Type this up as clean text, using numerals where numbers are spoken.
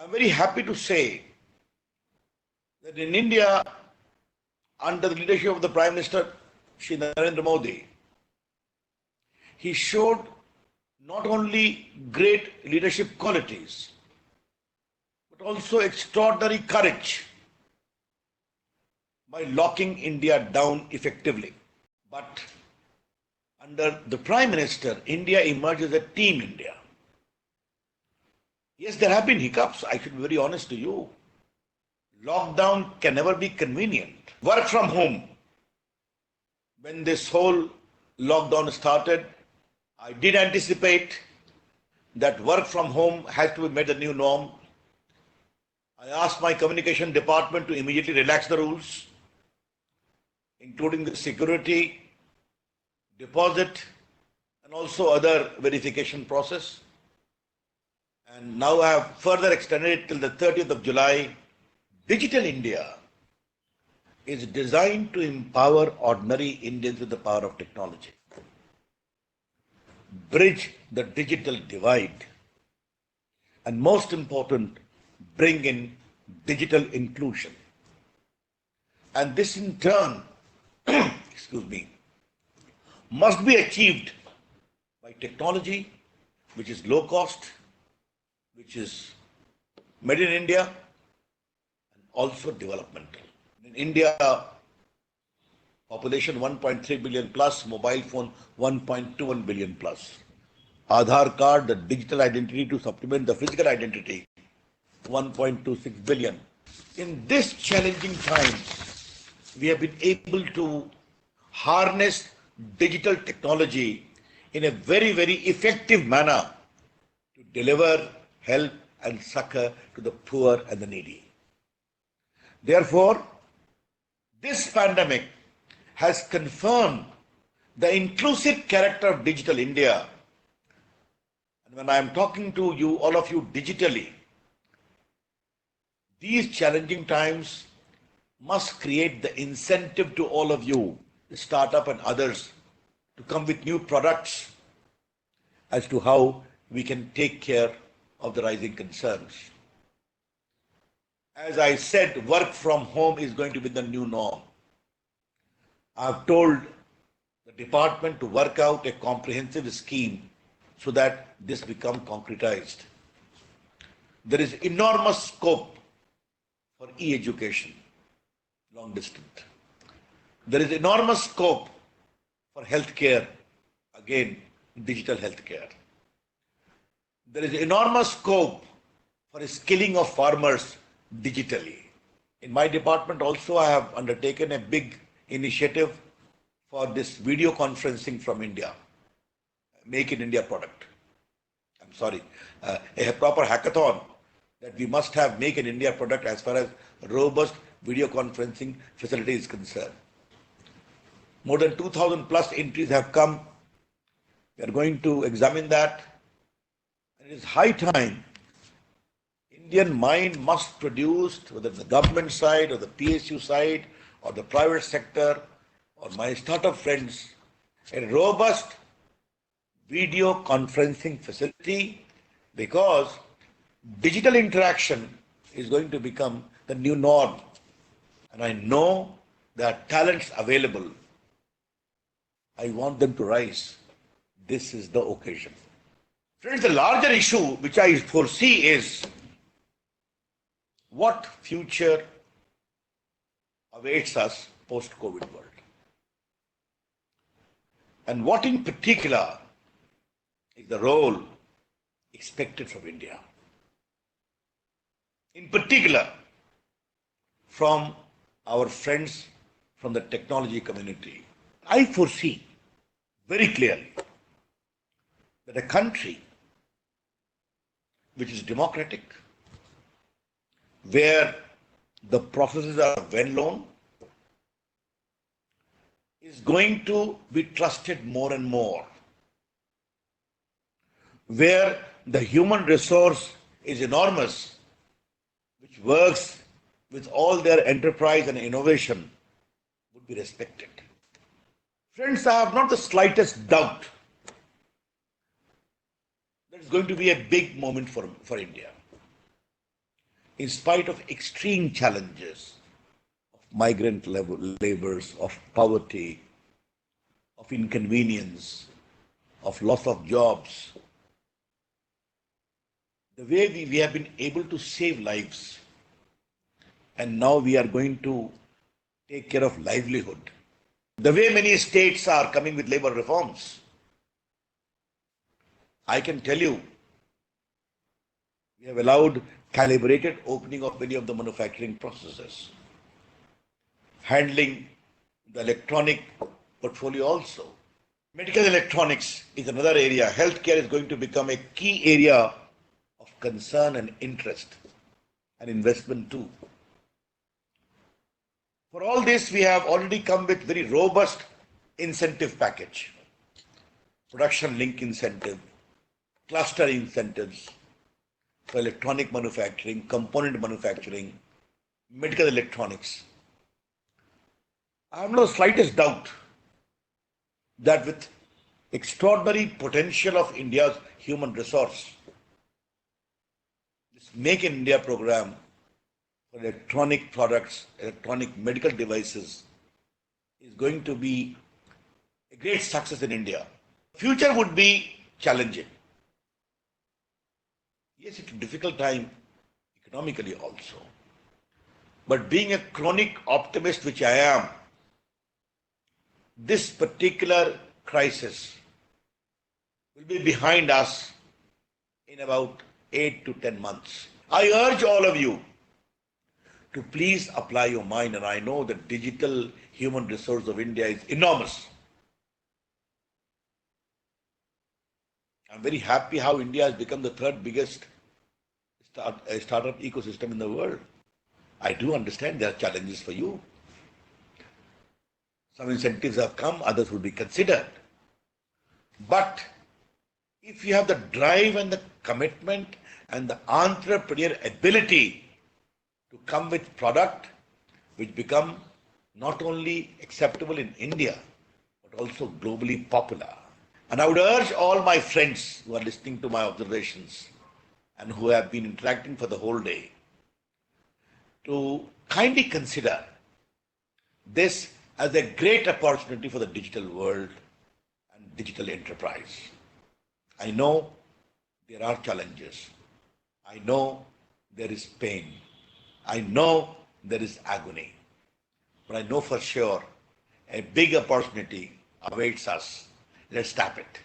I'm very happy to say that in India, under the leadership of the Prime Minister Shri Narendra Modi, he showed not only great leadership qualities, but also extraordinary courage by locking India down effectively. But under the Prime Minister, India emerged as a team India. Yes, there have been hiccups. I should be very honest to you. Lockdown can never be convenient. Work from home. When this whole lockdown started, I did anticipate that work from home has to be made the new norm. I asked my communication department to immediately relax the rules, including the security, deposit, and also other verification process. And now I have further extended it till the 30th of July. Digital India is designed to empower ordinary Indians with the power of technology, bridge the digital divide, and most important, bring in digital inclusion. And this in turn, excuse me, must be achieved by technology which is low cost, which is made in India, and also developmental. In India, population 1.3 billion plus, mobile phone 1.21 billion plus. Aadhaar card, the digital identity to supplement the physical identity, 1.26 billion. In this challenging times, we have been able to harness digital technology in a very, very effective manner to deliver help and succor to the poor and the needy. Therefore, this pandemic has confirmed the inclusive character of digital India. And when I am talking to you, all of you digitally, these challenging times must create the incentive to all of you, the startup and others, to come with new products as to how we can take care of the rising concerns. As I said, work from home is going to be the new norm. I have told the department to work out a comprehensive scheme so that this become concretized. There is enormous scope for e-education, long distance. There is enormous scope for healthcare, again, digital healthcare. There is enormous scope for skilling of farmers digitally. In my department also, I have undertaken a big initiative for this video conferencing from India, Make in India product. I'm sorry, a proper hackathon that we must have Make in India product as far as robust video conferencing facility is concerned. More than 2,000 plus entries have come. We are going to examine that. It is high time Indian mind must produce, whether the government side or the PSU side or the private sector or my startup friends, a robust video conferencing facility, because digital interaction is going to become the new norm. And I know there are talents available. I want them to rise. This is the occasion. Friends, the larger issue which I foresee is what future awaits us post-COVID world. And what in particular is the role expected from India. In particular, from our friends from the technology community. I foresee very clearly that a country which is democratic, where the processes are well known, is going to be trusted more and more, where the human resource is enormous, which works with all their enterprise and innovation, would be respected. Friends, I have not the slightest doubt that it's going to be a big moment for India. in spite of extreme challenges of migrant labors, of poverty, of inconvenience, of loss of jobs, the way we have been able to save lives, and now we are going to take care of livelihood. The way many states are coming with labor reforms, I can tell you, we have allowed calibrated opening of many of the manufacturing processes, handling the electronic portfolio also. Medical electronics is another area. Healthcare is going to become a key area of concern and interest and investment too. For all this, we have already come with very robust incentive package, production link incentive, cluster incentives for electronic manufacturing, component manufacturing, medical electronics. I have no slightest doubt that with extraordinary potential of India's human resource, this Make in India program for electronic products, electronic medical devices is going to be a great success in India. Future would be challenging. Yes, it's a difficult time economically also. But being a chronic optimist, which I am, this particular crisis will be behind us in about 8 to 10 months. I urge all of you to please apply your mind, and I know the digital human resource of India is enormous. I'm very happy how India has become the third biggest startup ecosystem in the world. I do understand there are challenges for you. Some incentives have come, others will be considered. But if you have the drive and the commitment and the entrepreneurial ability to come with product which become not only acceptable in India, but also globally popular. And I would urge all my friends who are listening to my observations and who have been interacting for the whole day to kindly consider this as a great opportunity for the digital world and digital enterprise. I know there are challenges. I know there is pain. I know there is agony. But I know for sure a big opportunity awaits us. Let's tap it.